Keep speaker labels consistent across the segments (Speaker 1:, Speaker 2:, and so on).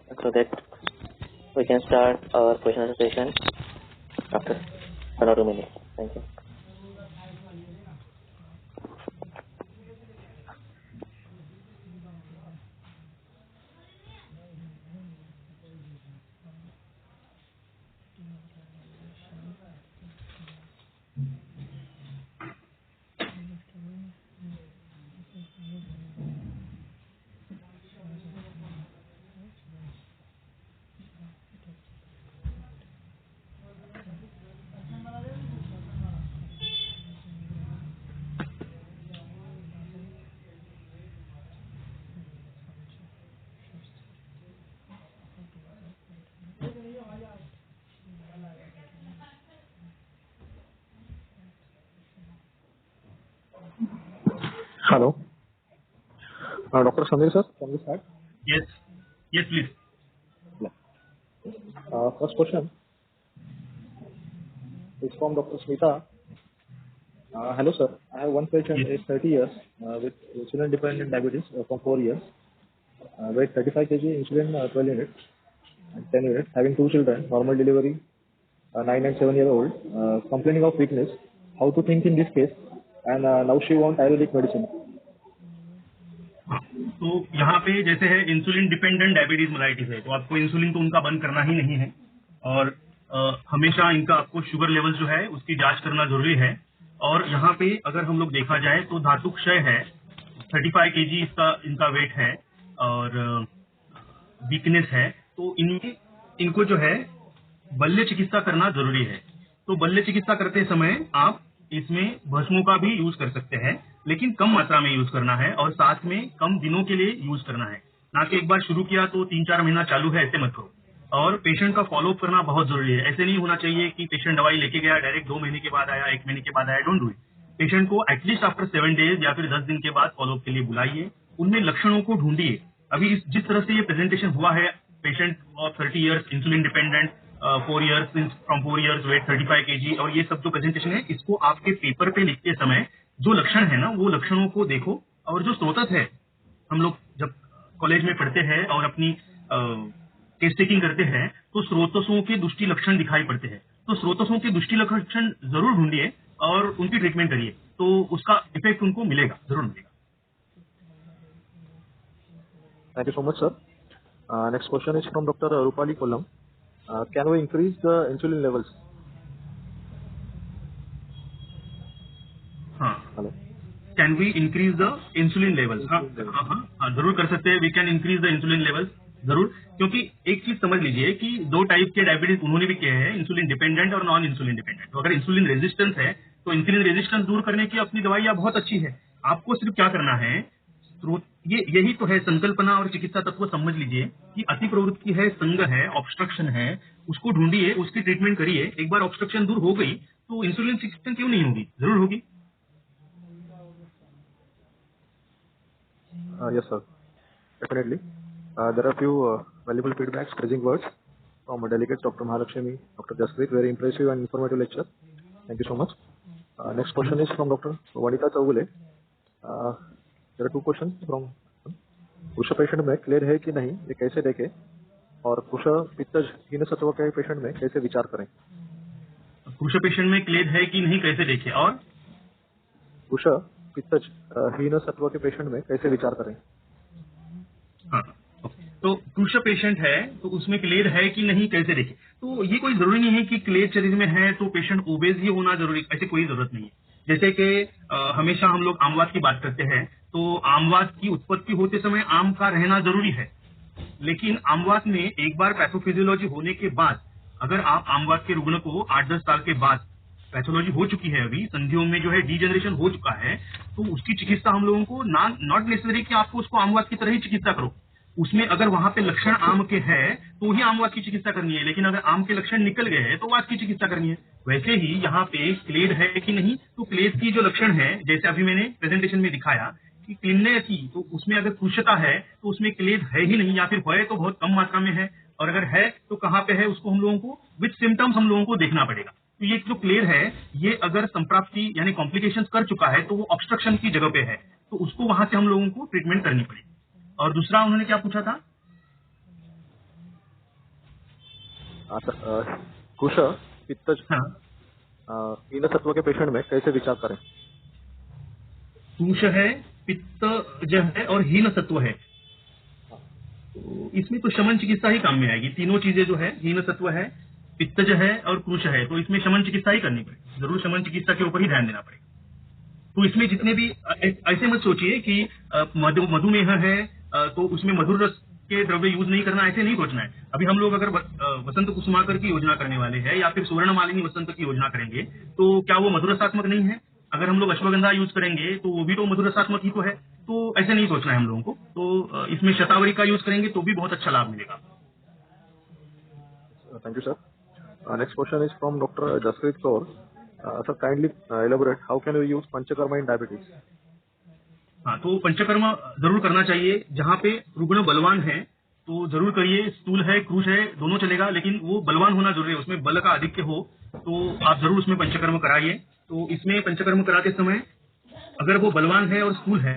Speaker 1: so that we can start our question answer session after 1 or 2 minutes. Thank you.
Speaker 2: Hello. Dr. Samir sir, can we start?
Speaker 3: Yes, please.
Speaker 2: First question is from Dr. Smita. Hello sir, I have one patient
Speaker 3: Yes.
Speaker 2: age 30 years with insulin dependent diabetes from 4 years, weight 35 kg, insulin 12 units and 10 units, having 2 children, normal delivery, 9 and 7 year old, complaining of weakness. How to think in this case? And now she wants Ayurvedic medicine.
Speaker 3: हाँ, तो यहाँ पे जैसे है insulin dependent diabetes mellitus है, तो आपको insulin तो उनका बंद करना ही नहीं है और हमेशा इनका आपको शुगर लेवल जो है उसकी जांच करना जरूरी है। और यहाँ पे अगर हम लोग देखा जाए तो धातु क्षय है, 35 kg इनका वेट है और वीकनेस है, तो इनको जो है बल्य चिकित्सा करना जरूरी है। तो बल्य चिकित्सा करते समय आप इसमें भस्मों का भी यूज कर सकते हैं, लेकिन कम मात्रा में यूज करना है और साथ में कम दिनों के लिए यूज करना है, ना कि एक बार शुरू किया तो 3-4 महीना चालू है ऐसे मत करो। और पेशेंट का फॉलोअप करना बहुत जरूरी है। ऐसे नहीं होना चाहिए कि पेशेंट दवाई लेके गया, डायरेक्ट 2 महीने के बाद आया, 1 महीने के बाद आया। Don't do it. पेशेंट को एटलीस्ट आफ्टर 7 डेज या फिर 10 दिन के बाद फॉलोअप के लिए बुलाइए, उनमें लक्षणों को ढूंढिए। अभी जिस तरह से ये प्रेजेंटेशन हुआ है, patient of 30 years insulin dependent, 4 years from 4 years weight 35 kg, और ये सब जो प्रेजेंटेशन है इसको आपके पेपर पे लिखते समय जो लक्षण है ना, वो लक्षणों को देखो। और जो स्रोतक है, हम लोग जब कॉलेज में पढ़ते हैं और अपनी केस टेकिंग करते हैं तो स्रोतसों के दुष्टि लक्षण दिखाई पड़ते हैं, तो स्रोतसों के दुष्टि लक्षण जरूर ढूंढिए और उनकी ट्रीटमेंट करिए, तो उसका इफेक्ट उनको मिलेगा, जरूर मिलेगा।
Speaker 2: Thank you so much sir. Next question is from Dr. Rupali Kollam. Can we increase the insulin levels?
Speaker 3: हाँ,
Speaker 2: Hello.
Speaker 3: Can we increase the insulin levels? हाँ, जरूर कर सकते हैं। We can increase the insulin levels जरूर, क्योंकि एक चीज समझ लीजिए कि 2 टाइप के डायबिटीज उन्होंने भी किए हैं, इंसुलिन डिपेंडेंट और नॉन इंसुलिन डिपेंडेंट। तो अगर इंसुलिन रेजिस्टेंस है तो इंसुलिन रेजिस्टेंस दूर करने की अपनी दवाइयां बहुत अच्छी है। आपको सिर्फ क्या करना है, यही तो है संकल्पना और चिकित्सा तत्व। समझ लीजिए कि अति प्रवृत्ति है, संग है, ऑब्स्ट्रक्शन है, उसको ढूंढिए, उसकी ट्रीटमेंट करिए। एक बार ऑब्स्ट्रक्शन दूर हो गई तो इंसुलिन रेजिस्टेंस क्यों नहीं होगी, जरूर होगी।
Speaker 2: Yes sir, definitely. There are few valuable feedbacks, praising words from delegates Dr. Mahalakshmi, Dr. Jasprit. Very impressive and informative lecture. Thank you so much. Next question is from Dr. Vanita Chauvule. There are 2 questions from पुरुष patient में clear है कि नहीं, ये कैसे देखें, और पुरुष पित्तज हीन सत्व के पेशेंट में कैसे विचार करें?
Speaker 3: पुरुष पेशेंट में क्लेद है कि नहीं कैसे देखें, और
Speaker 2: पुरुष पित्तज हीन सत्व के पेशेंट में कैसे विचार करें?
Speaker 3: हाँ, तो पुरुष पेशेंट है तो उसमें क्लेद है कि नहीं कैसे देखें। तो ये कोई जरूरी नहीं है कि क्लेद शरीर में है तो पेशेंट ओबेज ही होना जरूरी, ऐसी कोई जरूरत नहीं है। जैसे कि हमेशा हम लोग आमवात की बात करते हैं, तो आमवात की उत्पत्ति होते समय आम का रहना जरूरी है, लेकिन आमवात में एक बार पैथोफिजियोलॉजी होने के बाद, अगर आप आमवात के रुग्ण को 8-10 साल के बाद पैथोलॉजी हो चुकी है, अभी संधियों में जो है डीजनरेशन हो चुका है, तो उसकी चिकित्सा हम लोगों को नॉट नेसेसरी कि आपको उसको आमवात की तरह ही चिकित्सा करो। उसमें अगर वहां पे लक्षण आम के हैं तो ही आमवात की चिकित्सा करनी है, लेकिन अगर आम के लक्षण निकल गए हैं तो वात की चिकित्सा करनी है। वैसे ही यहाँ पे क्लेद है कि नहीं, तो क्लेद की जो लक्षण है, जैसे अभी मैंने प्रेजेंटेशन में दिखाया कि क्लीननेस की, तो उसमें अगर कुशता है तो उसमें क्लेद है ही नहीं, या फिर है तो बहुत कम मात्रा में है, और अगर है तो कहाँ पे है, उसको हम लोगों को विद सिम्टम्स हम लोगों को देखना पड़ेगा। तो ये जो क्लेद है, ये अगर संप्राप्ति यानी कॉम्प्लिकेशंस कर चुका है तो वो ऑब्स्ट्रक्शन की जगह पे है, तो उसको वहां से हम लोगों को ट्रीटमेंट करनी पड़ेगी। और दूसरा उन्होंने क्या पूछा था?
Speaker 2: कुश पित्त
Speaker 3: हाँ,
Speaker 2: हीन सत्व के पेशेंट में कैसे विचार करें?
Speaker 3: कुश है, पित्तज है और हीन सत्व है, तो इसमें तो शमन चिकित्सा ही काम में आएगी। तीनों चीजें जो है, हीन सत्व है, पित्तज है और क्रूश है, तो इसमें शमन चिकित्सा ही करनी पड़ेगी। जरूर शमन चिकित्सा के ऊपर ही ध्यान देना पड़ेगा। तो इसमें जितने भी ऐसे मत सोचिए कि मधुमेह है तो उसमें मधुर रस के द्रव्य यूज नहीं करना, ऐसे नहीं सोचना है। अभी हम लोग अगर वसंत कुसुमाकर की योजना करने वाले हैं या फिर सुवर्ण मालिनी वसंत की योजना करेंगे, तो क्या वो मधुरसात्मक नहीं है? अगर हम लोग अश्वगंधा यूज करेंगे तो वो भी तो मधुरसात्मक ही तो है। तो ऐसे नहीं सोचना है हम लोगों को। तो इसमें शतावरी का यूज करेंगे तो भी बहुत अच्छा लाभ मिलेगा।
Speaker 2: Thank you, sir. Next question is from Dr. Jasprit Kaur. Sir, kindly elaborate how can we use Panchakarma in diabetes?
Speaker 3: हाँ, तो पंचकर्म जरूर करना चाहिए। जहाँ पे रुग्ण बलवान है तो जरूर करिए। स्थूल है, क्रूश है, दोनों चलेगा, लेकिन वो बलवान होना जरूरी है, उसमें बल का आधिक्य हो, तो आप जरूर उसमें पंचकर्म कराइए। तो इसमें पंचकर्म कराते समय अगर वो बलवान है और स्थूल है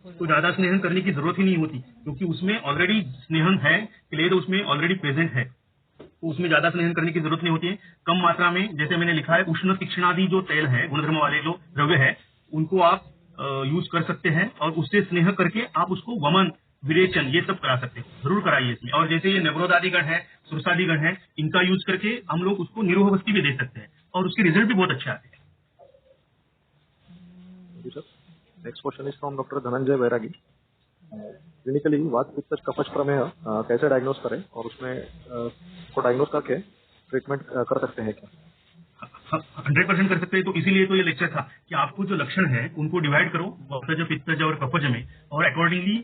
Speaker 3: तो ज्यादा स्नेहन करने की जरूरत ही नहीं होती, क्योंकि उसमें ऑलरेडी स्नेहन है, क्लेद उसमें ऑलरेडी प्रेजेंट है, तो उसमें ज्यादा स्नेहन करने की जरूरत नहीं होती है। कम मात्रा में, जैसे मैंने लिखा है, उष्ण तीक्ष्णादि जो तेल है, गुणधर्म वाले जो द्रव्य है, उनको आप यूज कर सकते हैं और उससे स्नेह करके आप उसको वमन, विरेचन, ये सब करा सकते हैं। जरूर कराइए इसमें। और जैसे ये नवरोदादिगण है, सुरसादिगण है, इनका यूज करके हम लोग उसको निरोह वस्ती भी दे सकते हैं और उसके रिजल्ट भी बहुत अच्छे आते हैं।
Speaker 2: Thank you, sir. Next question is from Dr. Dhananjay Bairagi. Clinically वात पित्त कफज प्रमेह कैसे डायग्नोस करें और उसमें को डायग्नोस करके ट्रीटमेंट कर सकते हैं क्या?
Speaker 3: 100% कर सकते हैं। तो इसीलिए तो ये लेक्चर था कि आपको जो लक्षण है उनको डिवाइड करो वातज, पित्तज और कफज में, और अकॉर्डिंगली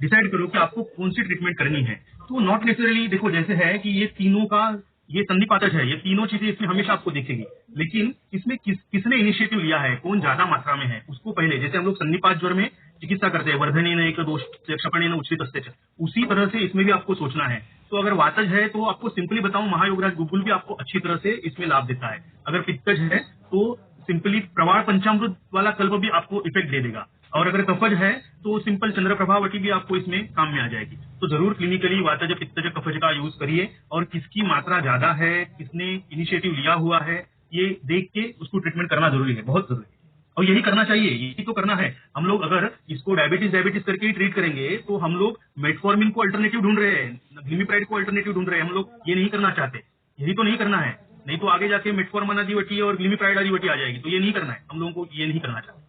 Speaker 3: डिसाइड करो कि आपको कौन सी ट्रीटमेंट करनी है। तो नॉट नेसेसरली, देखो जैसे है कि ये तीनों का, ये संधिपातज है, ये तीनों चीजें इसमें हमेशा आपको दिखेगी, लेकिन इसमें किसने इनिशिएटिव लिया है, कौन ज्यादा मात्रा में है, उसको पहले, जैसे हम लोग संधिपात ज्वर में चिकित्सा करते हैं, वर्धनेन एक दोष क्षपणेन उच्छितस्य च, उसी तरह से इसमें भी आपको सोचना है। तो अगर वातज है तो आपको सिंपली बताऊं, महायोगराज गुगुल भी आपको अच्छी तरह से इसमें लाभ देता है। अगर पित्तज है तो सिंपली प्रवाह पंचामृत वाला कल्प भी आपको इफेक्ट दे देगा, और अगर कफज है तो सिंपल चंद्रप्रभावटी भी आपको इसमें काम में आ जाएगी। तो जरूर क्लिनिकली वातज, पित्तज, कफज का यूज करिए, और किसकी मात्रा ज्यादा है, किसने इनिशिएटिव लिया हुआ है, ये देख के उसको ट्रीटमेंट करना जरूरी है, बहुत जरूरी है। और यही करना चाहिए, यही तो करना है। हम लोग अगर इसको डायबिटीज करके ही ट्रीट करेंगे तो हम लोग मेटफॉर्मिन को अल्टरनेटिव ढूंढ रहे हैं, ग्लिमिप्राइड को अल्टरनेटिव ढूंढ रहे हैं, हम लोग ये नहीं करना चाहते। यही तो नहीं करना है, नहीं तो आगे जाके मेटफॉर्मिन आदिवटी और ग्लिमिप्राइड आदिवटी आ जाएगी। तो ये नहीं करना है, हम लोगों को ये नहीं करना चाहते।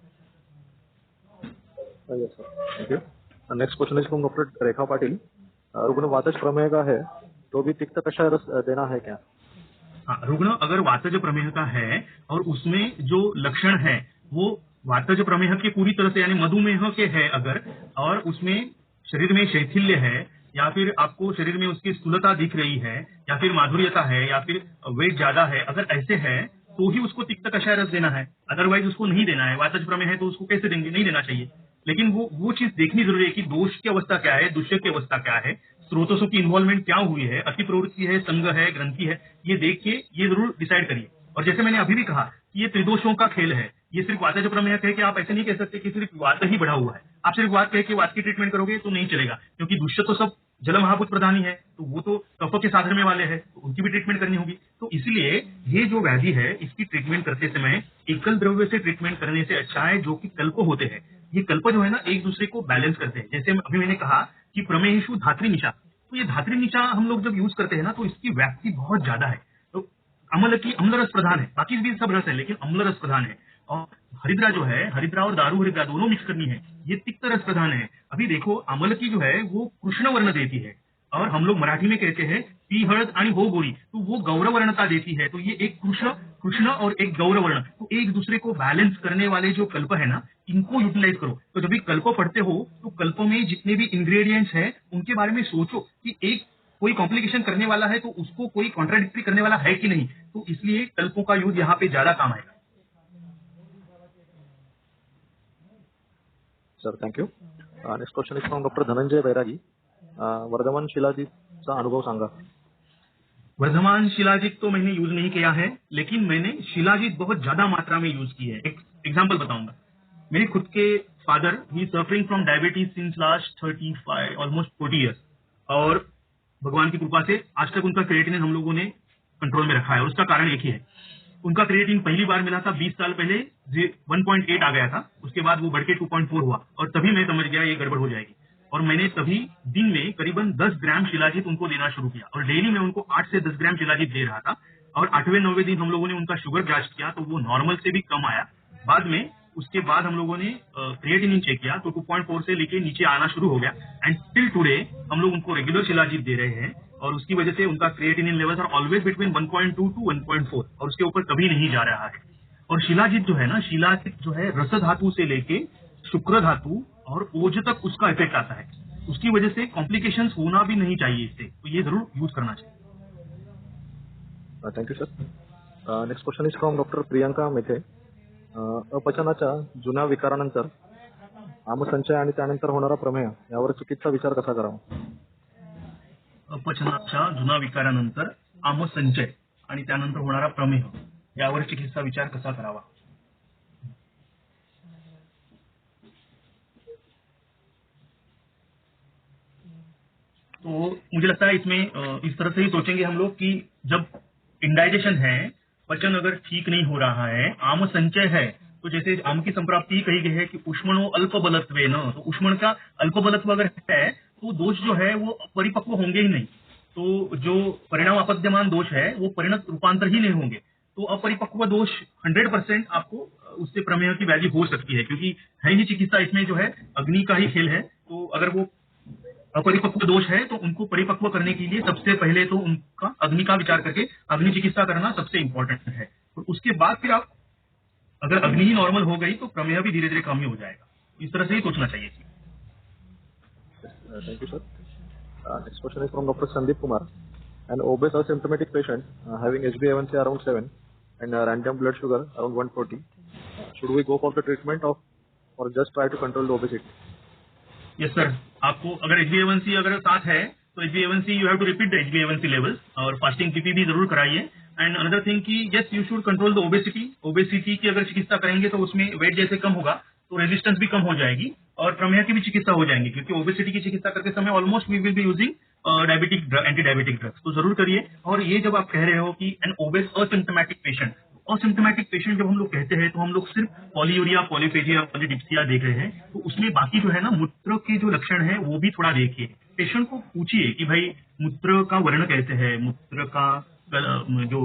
Speaker 2: Yes, sir. Thank you. Next question is from Dr. रेखा पाटिल. रुग्ण वातज प्रमेह का है तो भी तिक्त कषाय रस देना है क्या?
Speaker 3: हाँ, रुग्ण अगर वातज प्रमेह का है और उसमें जो लक्षण है वो वातज प्रमेह के पूरी तरह से, यानी मधुमेह के है अगर, और उसमें शरीर में शैथिल्य है, या फिर आपको शरीर में उसकी स्थूलता दिख रही है, या फिर माधुर्यता है, या फिर वेट ज्यादा है, अगर ऐसे है तो ही उसको तिक्त कषाय रस देना है, अदरवाइज उसको नहीं देना है। वातज प्रमेह है तो उसको कैसे देंगे, नहीं देना चाहिए। लेकिन वो चीज देखनी जरूरी है कि दोष की अवस्था क्या है, दुष्य की अवस्था क्या है, स्रोतों की इन्वॉल्वमेंट क्या हुई है, अति प्रवृत्ति है, संग है, ग्रंथि है, ये देख के ये जरूर डिसाइड करिए। और जैसे मैंने अभी भी कहा कि ये त्रिदोषों का खेल है, ये सिर्फ वातज प्रमेह कह के आप ऐसे नहीं कह सकते कि सिर्फ वात ही बढ़ा हुआ है। आप सिर्फ वात कह के वात की ट्रीटमेंट करोगे तो नहीं चलेगा, क्योंकि दुष्य तो सब जल महाभूत प्रधानी है, तो वो तो कफ के साधन में वाले हैं, तो उनकी भी ट्रीटमेंट करनी होगी। तो इसलिए ये जो व्याधि है इसकी ट्रीटमेंट करते समय एकल द्रव्य से ट्रीटमेंट करने से अच्छा है, जो कि कल्प होते हैं। ये कल्प जो है ना, एक दूसरे को बैलेंस करते हैं। जैसे अभी मैंने कहा कि प्रमेहेषु धात्री निशा, तो ये धात्री निशा हम लोग जब यूज करते हैं ना तो इसकी व्याप्ति बहुत ज्यादा है। तो अम्ल की अम्ल रस प्रधान है, बाकी भी सब रस है लेकिन अम्ल रस प्रधान है। और हरिद्रा जो है, हरिद्रा और दारू हरिद्रा दोनों मिक्स करनी है, ये तिक्त रस प्रधान है। अभी देखो अम्ल की जो है वो कृष्ण वर्ण देती है, और हम लोग मराठी में कहते हैं पी हळद आणि हो गोरी, तो वो गौरव वर्णता देती है। तो ये एक कृष्ण और एक गौरव वर्ण, तो एक दूसरे को बैलेंस करने वाले जो कल्प है ना, इनको यूटिलाइज करो। तो जब भी कल्प पढ़ते हो तो कल्प में जितने भी इंग्रेडिएंट्स हैं उनके बारे में सोचो कि एक कोई कॉम्प्लिकेशन करने वाला है तो उसको कोई कॉन्ट्राडिक्टरी करने वाला है कि नहीं। तो इसलिए कल्पों का यूज यहाँ पे ज्यादा काम आएगा।
Speaker 2: Sir thank you. Next question is from doctor Dhananjay Bairagi. वर्धमान शिलाजीतचा अनुभव सांगा.
Speaker 3: वर्धमान शिलाजीत तो मैंने यूज नहीं किया है, लेकिन मैंने शिलाजीत बहुत ज्यादा मात्रा में यूज की है। एक एग्जाम्पल बताऊंगा। मेरे खुद के father he suffering from diabetes since last 35 almost 40 years, और भगवान की कृपा से आज तक उनका क्रिएटिनिन हम लोगों ने कंट्रोल में रखा है, और उसका कारण एक ही है। उनका क्रिएटिन पहली बार मिला था 20 साल पहले 1.8 आ गया था, उसके बाद वो बढ़ के 2.4 हुआ, और तभी मैं समझ गया ये गड़बड़ हो जाएगी, और मैंने तभी दिन में करीबन 10 ग्राम शिलाजीत उनको देना शुरू किया, और डेली मैं उनको 8 से 10 ग्राम शिलाजीत दे रहा था। और 8वें-9वें दिन हम लोगों ने उनका शुगर जांच किया तो वो नॉर्मल से भी कम आया। बाद में उसके बाद हम लोगों ने क्रिएटिनिन चेक किया तो 2.4 से लेके नीचे आना शुरू हो गया, एंड टिल टुडे हम लोग उनको रेगुलर शिलाजीत दे रहे हैं, और उसकी वजह से उनका creatinine levels are always between 1.2 to 1.4, और उसके ऊपर कभी नहीं जा रहा है। और शिलाजीत जो है ना, शिलाजीत जो है रस धातु से लेके शुक्र धातु और ओज तक उसका इफेक्ट आता है, उसकी वजह से कॉम्प्लिकेशंस होना भी नहीं चाहिए इससे, तो ये जरूर यूज करना चाहिए।
Speaker 2: Thank you sir. Next question is from doctor Priyanka मेथे. अपचनाच्या जुन्या विकारानंतर आमसंचय आणि त्यानंतर होणारा प्रमेह यावर चिकित्सा विचार कसा करावा?
Speaker 3: अपचनाच्या जुना विकारानंतर आमसंचय आणि त्यानंतर होणारा प्रमेह यावर चिकित्सा विचार कसा करावा? तो मुझे लगता है इसमें इस तरह से ही सोचेंगे हम लोग कि जब इंडाइजेशन है, पचन अगर ठीक नहीं हो रहा है, आम संचय है, तो जैसे आम की संप्राप्ति कही गई है कि उष्मणो अल्प बलत्वे न, तो उष्मण का अल्प बलत्व अगर है तो दोष जो है वो परिपक्व होंगे ही नहीं, तो जो परिणाम अपद्यमान दोष है वो परिणत रूपांतर ही नहीं होंगे, तो अपरिपक्व दोष 100% आपको उससे प्रमेह की व्याधि हो सकती है, क्योंकि है ही चिकित्सा इसमें जो है अग्नि का ही खेल है। तो अगर वो अपरिपक्व दोष है तो उनको परिपक्व करने के लिए सबसे पहले तो उनका अग्नि का विचार करके अग्नि चिकित्सा करना सबसे इंपॉर्टेंट है, और उसके बाद फिर आप अगर अग्नि ही नॉर्मल हो गई तो प्रमेह भी धीरे धीरे कम ही हो जाएगा। इस तरह से ही सोचना चाहिए।
Speaker 2: Thank you sir. Next question is from doctor Sandeep Kumar. An obese asymptomatic patient having HbA1c around 7 and random blood sugar around 140. Should we go for the treatment of or just try to control the obesity?
Speaker 3: Yes sir, आपको अगर HbA1c अगर साथ है तो HbA1c you have to repeat the HbA1c levels, और fasting PP भी जरूर कराइए। एंड अनदर थिंग कि yes you should control the obesity की अगर चिकित्सा करेंगे तो उसमें वेट जैसे कम होगा तो रेजिस्टेंस भी कम हो जाएगी और प्रमेह की भी चिकित्सा हो जाएंगी, क्योंकि ओबेसिटी की चिकित्सा करते समय almost we will be using anti diabetic drugs, तो जरूर करिए। और ये जब आप कह रहे हो कि एन ओबेस असिम्प्टोमेटिक पेशेंट जब हम लोग कहते हैं तो हम लोग सिर्फ पॉलीयूरिया, पॉलीफेजिया, पॉलीडिप्सिया देख रहे हैं, तो उसमें बाकी जो है ना मूत्र के जो लक्षण है वो भी थोड़ा देखिए। पेशेंट को पूछिए कि भाई मूत्र का वर्ण कैसे है, मूत्र का जो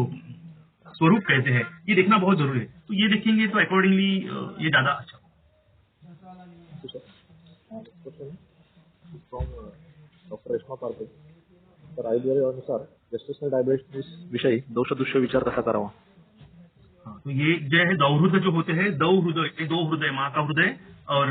Speaker 3: स्वरूप कैसे है, ये देखना बहुत जरूरी है। तो ये देखेंगे तो अकॉर्डिंगली ये ज्यादा अच्छा।
Speaker 2: डॉक्टर रेश्मा पारखे. तर आयुर्वेदानुसार जेस्टेशनल डायबिटीज विषयी दोषदुष्य विचार कसा करावा?
Speaker 3: तो ये जो है दौहृदय जो होते हैं, दो हृदय, माँ का हृदय और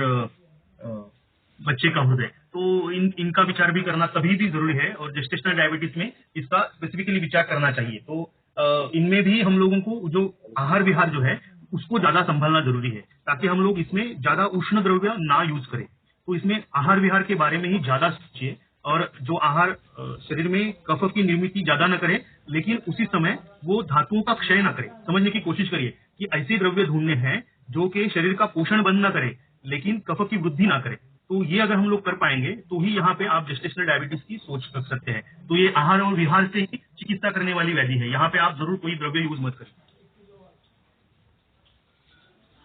Speaker 3: बच्चे का हृदय, तो इनका विचार भी करना तभी भी जरूरी है, और जेस्टेशनल डायबिटीज में इसका स्पेसिफिकली विचार करना चाहिए। तो इनमें भी हम लोगों को जो आहार विहार जो है उसको ज्यादा संभालना जरूरी है, ताकि हम लोग इसमें ज्यादा उष्ण द्रव्य ना यूज करें। तो इसमें आहार विहार के बारे में ही ज्यादा सोचिए, और जो आहार शरीर में कफ की निर्मित ज्यादा न करे, लेकिन उसी समय वो धातुओं का क्षय न करे। समझने की कोशिश करिए कि ऐसे द्रव्य ढूंढने हैं जो कि शरीर का पोषण बंद न करे लेकिन कफ की वृद्धि ना करे। तो ये अगर हम लोग कर पाएंगे तो ही यहाँ पे आप जेस्टेशनल डायबिटीज की सोच कर सकते हैं। तो ये आहार और विहार से ही चिकित्सा करने वाली व्याधि है, यहाँ पे आप जरूर कोई द्रव्य यूज मत करिए।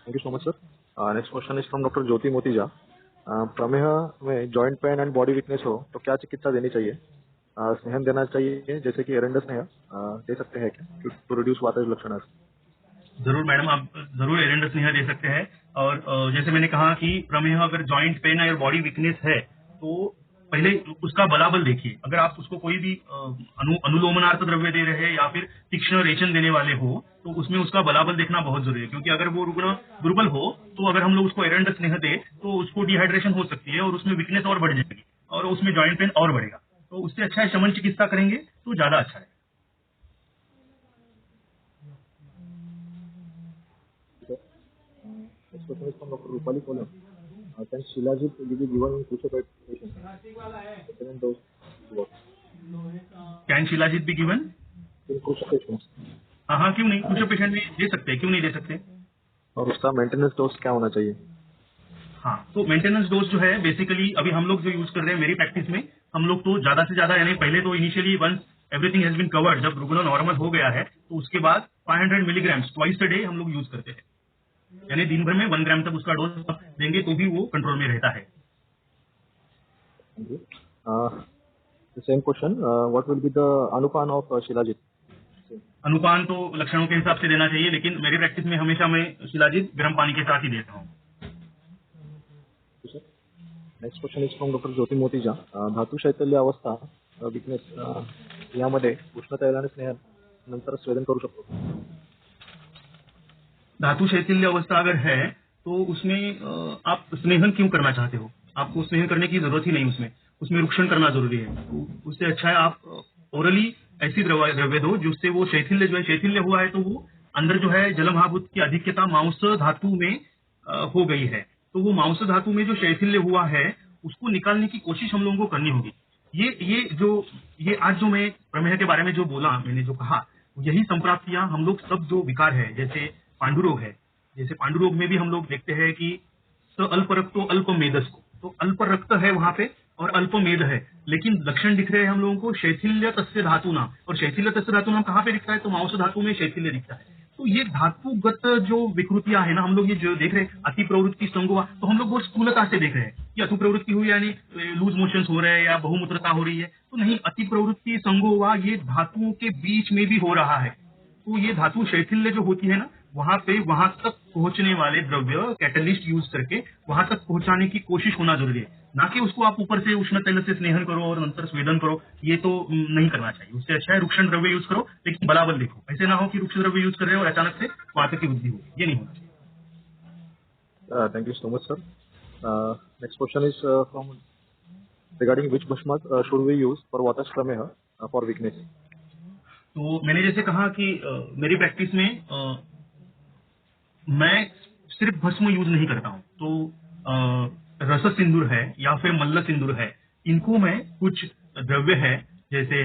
Speaker 2: Thank you so much sir. Next question is from doctor Jyoti Motija. प्रमेह में joint pain and body weakness हो तो क्या चिकित्सा देनी चाहिए? स्नेहन देना चाहिए जैसे कि एरेंडा स्नेह दे सकते हैं क्या टू रिड्यूस वातज लक्षण?
Speaker 3: जरूर मैडम, आप जरूर एरेंडा स्नेह दे सकते हैं। और जैसे मैंने कहा कि प्रमेह अगर जॉइंट पेन और बॉडी वीकनेस है तो पहले उसका बलाबल देखिए। अगर आप उसको कोई भी अनुलोमनार्थ द्रव्य दे रहे हैं या फिर तीक्ष्ण रेचन देने वाले हो तो उसमें उसका बलाबल देखना बहुत जरूरी है, क्योंकि अगर वो रुग्ण दुर्बल हो तो अगर हम लोग उसको एरेंडा स्नेह दे तो उसको डिहाइड्रेशन हो सकती है और उसमें वीकनेस और बढ़ जाएगी और उसमें जॉइंट पेन और बढ़ेगा। तो उससे अच्छा है शमन चिकित्सा करेंगे तो ज्यादा अच्छा है।
Speaker 2: Doctor Rupali Kolam. Can Shilajit be given in cruciate patients? Second dose work.
Speaker 3: Can Shilajit be given?
Speaker 2: In cruciate patients.
Speaker 3: हाँ, क्यों नहीं, cruciate पेशेंट भी दे सकते हैं, क्यों नहीं दे सकते।
Speaker 2: और उसका मेंटेनेंस डोज क्या होना चाहिए?
Speaker 3: हाँ, तो मेंटेनेंस डोज जो है बेसिकली अभी हम लोग जो यूज कर रहे हैं मेरी प्रैक्टिस में हम लोग तो ज्यादा से ज्यादा, यानी पहले तो initially once everything has been covered, जब रुग्ण नॉर्मल हो गया है तो उसके बाद 500 मिलीग्राम ट्वाइस अ डे हम लोग यूज करते हैं, यानी दिन भर में 1 ग्राम तक उसका डोज देंगे तो भी वो कंट्रोल में रहता है।
Speaker 2: Thank you. The same question. What will be the anupan of Shilajit?
Speaker 3: अनुपान तो लक्षणों के हिसाब से देना चाहिए, लेकिन मेरी प्रैक्टिस में हमेशा मैं शिलाजीत गर्म पानी के साथ ही देता हूँ।
Speaker 2: Next question is from doctor Jyoti Motija. धातू शैथिल्य अवस्था विकनेस यामध्ये उष्ण तैलाने स्नेहन नंतर स्वेदन करू शकतो.
Speaker 3: धातु शैथिल्य अवस्था अगर है तो उसमें आप स्नेहन क्यों करना चाहते हो? आपको स्नेहन करने की जरूरत ही नहीं, उसमें रुक्षण करना जरूरी है। तो उससे अच्छा है आप ओरली ऐसी द्रव्य दो जिससे वो शैथिल्य जो है, शैथिल्य हुआ है तो वो अंदर जो है जल महाभूत की अधिक्यता मांस धातु में हो गई है, तो वो मांस धातु में जो शैथिल्य हुआ है उसको निकालने की कोशिश हम लोगों को करनी होगी। ये आज जो मैं प्रमेह के बारे में जो बोला, मैंने जो कहा, यही संप्राप्तियां हम लोग सब जो विकार है, जैसे पांडुरोग है, जैसे पांडुरोग में भी हम लोग देखते हैं कि स अल्प रक्तो अल्प मेदस को, तो अल्प रक्त है वहां पे और अल्प मेद है, लेकिन लक्षण दिख रहे हैं हम लोगों को शैथिल्य तस्य धातु नाम, और शैथिल्य तस्य धातु नाम कहाँ पे दिखता है? तो मांस धातु में शैथिल्य दिखता है। तो ये धातुगत जो विकृतियां है ना, हम लोग ये जो देख रहे हैं अति प्रवृत्ति संगोवा, तो हम लोग वो स्थूलता से देख रहे हैं कि अति प्रवृत्ति हुई यानी लूज मोशंस हो रहे हैं या बहुमूत्रता हो रही है, तो नहीं, अति प्रवृत्ति संगोवा ये धातुओं के बीच में भी हो रहा है। तो ये धातु शैथिल्य जो होती है ना, वहां तक पहुंचने वाले द्रव्य कैटलिस्ट यूज करके वहां तक पहुंचाने की कोशिश होना जरूरी है, ना कि उसको आप ऊपर से उष्ण तैल से स्नेहन करो और नंतर स्वेदन करो, ये तो नहीं करना चाहिए। उससे अच्छा है रुक्षण द्रव्य यूज करो, लेकिन बराबर देखो, ऐसे ना हो कि रुक्ष द्रव्य यूज कर रहे हो और अचानक से वात की वृद्धि हो, ये नहीं होना चाहिए।
Speaker 2: Thank you so much sir. Next question is from regarding which bhasma should we use for vataj prameha for weakness.
Speaker 3: तो मैंने जैसे कहा कि मेरी प्रैक्टिस में मैं सिर्फ भस्म यूज नहीं करता हूँ, तो रस सिंदूर है या फिर मल्ल सिंदूर है, इनको मैं कुछ द्रव्य है जैसे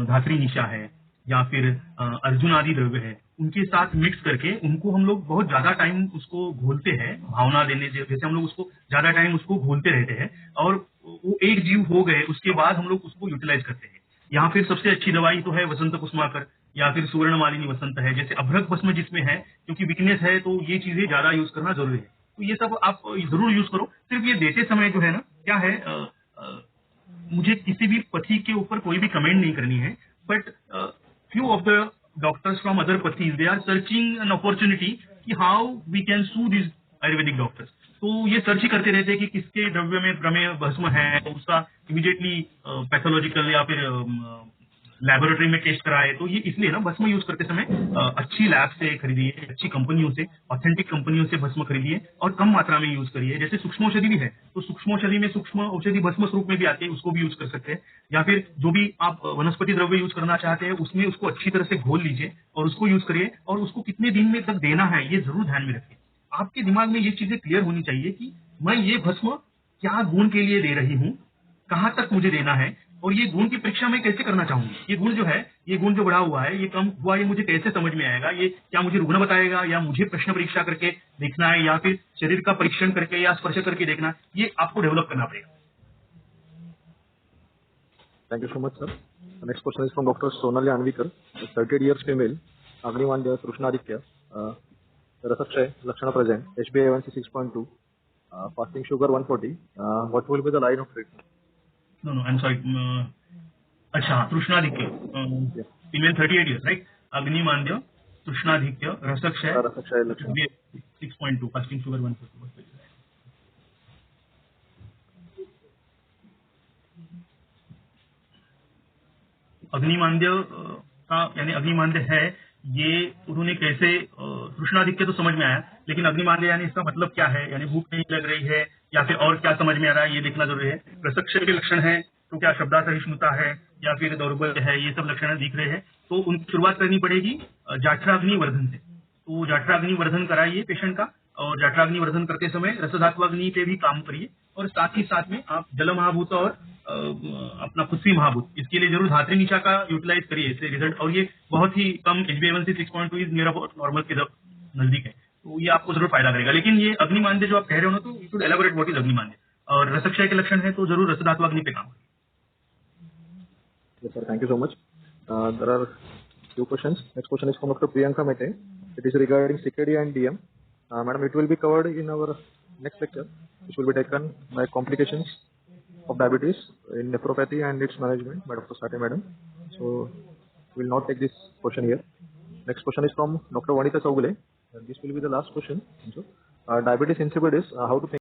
Speaker 3: धात्री निशा है या फिर अर्जुन आदि द्रव्य है, उनके साथ मिक्स करके उनको हम लोग बहुत ज्यादा टाइम उसको घोलते हैं, भावना देने जैसे हम लोग उसको ज्यादा टाइम उसको घोलते रहते हैं और वो एक जीव हो गए, उसके बाद हम लोग उसको यूटिलाइज करते हैं। या फिर सबसे अच्छी दवाई तो है वसंत कुसुमाकर या फिर सुवर्ण मालिनी वसंत है, जैसे अभ्रक भस्म जिसमें है, क्योंकि वीकनेस है तो ये चीजें ज्यादा यूज करना जरूरी है। तो ये सब आप जरूर यूज करो। सिर्फ ये देते समय जो है ना, क्या है, मुझे किसी भी पथी के ऊपर कोई भी कमेंट नहीं करनी है, but few of the doctors from other pathies they are searching an opportunity कि how we can sue this Ayurvedic doctors. तो ये सर्च ही करते रहते हैं कि किसके द्रव्य में प्रमेय भस्म है, तो उसका इमीडिएटली पैथोलॉजिकल या फिर लैबोरेटरी में टेस्ट कराए। तो ये इसलिए ना भस्म यूज करते समय अच्छी लैब से खरीदिए, अच्छी कंपनियों से, ऑथेंटिक कंपनियों से भस्म खरीदिए और कम मात्रा में यूज करिए। जैसे सूक्ष्म औषधि भी है, तो सूक्ष्म औषधि में सूक्ष्म औषधि भस्म स्वरूप में भी आती है, उसको भी यूज कर सकते हैं। या फिर जो भी आप वनस्पति द्रव्य यूज करना चाहते हैं उसमें उसको अच्छी तरह से घोल लीजिए और उसको यूज करिए, और उसको कितने दिन में तक देना है ये जरूर ध्यान में रखिए। आपके दिमाग में ये चीजें क्लियर होनी चाहिए कि मैं ये भस्म क्या गुण के लिए दे रही हूँ, कहाँ तक मुझे देना है, और ये गुण की परीक्षा मैं कैसे करना चाहूंगी। ये गुण जो है, ये गुण जो बढ़ा हुआ है, ये कम हुआ, ये मुझे कैसे समझ में आएगा, ये क्या मुझे रुग्ण बताएगा या मुझे प्रश्न परीक्षा करके देखना है या फिर शरीर का परीक्षण करके या स्पर्श करके देखना है, ये आपको डेवलप करना पड़ेगा।
Speaker 2: Thank you so much sir. Next question is from doctor Sonali Anvikar, 30 years female, अग्निमांद्य तृष्णाधिक्य, रसक्षय लक्षण present, HbA1c 6.2, fasting sugar 140. What will be the line of treatment?
Speaker 3: No, I'm sorry. अच्छा, तृष्णाधिक्य, फीमेल 38 years, राइट? अग्निमांद्य तृष्णाधिक्य रसक्षय 6.2, फास्टिंग शुगर 140. अग्निमांद्य का यानी अग्निमांद्य है, ये उन्होंने कैसे, तृष्णाधिक्य तो समझ में आया, लेकिन अग्निमांद्य यानी इसका मतलब क्या है, यानी भूख नहीं लग रही है या फिर और क्या समझ में आ रहा है, ये देखना जरूरी है। रसक्षय के लक्षण है तो क्या शब्दासहिष्णुता है या फिर दौर्बल्य है, ये सब लक्षण दिख रहे हैं, तो उनकी शुरुआत करनी पड़ेगी जाठराग्निवर्धन से। तो जाठराग्निवर्धन कराइए पेशेंट का, और जाठराग्निवर्धन करते समय रसधात्वाग्नि पे भी काम करिए, और साथ ही साथ में आप जल महाभूत और अपना पृथ्वी महाभूत, इसके लिए जरूर धात्री निशा का यूटिलाइज करिए, इससे रिजल्ट, और ये बहुत ही कम HbA1c 6.2 इज मेरा नॉर्मल के नजदीक है, तो ये आपको जरूर फायदा करेगा। लेकिन ये अग्निमांद्य जो आप कह रहे हो ना, तो you should elaborate what is अग्निमांद्य, और रसक्षय के लक्षण है तो जरूर रसधात्वाग्नि पे काम करिए।
Speaker 2: Yes, sir. Thank you so much. There are few questions. Next question is from Dr. Priyanka Mete. It is regarding CKD and DM. Madam, it will be covered in our next lecture, which will be taken by complications of diabetes in nephropathy and its management by Dr. Sate Madam. So, we will not take this question here. Next question is from Dr. Vanita Chaugule. This will be the last question. Diabetes insipidus, how to think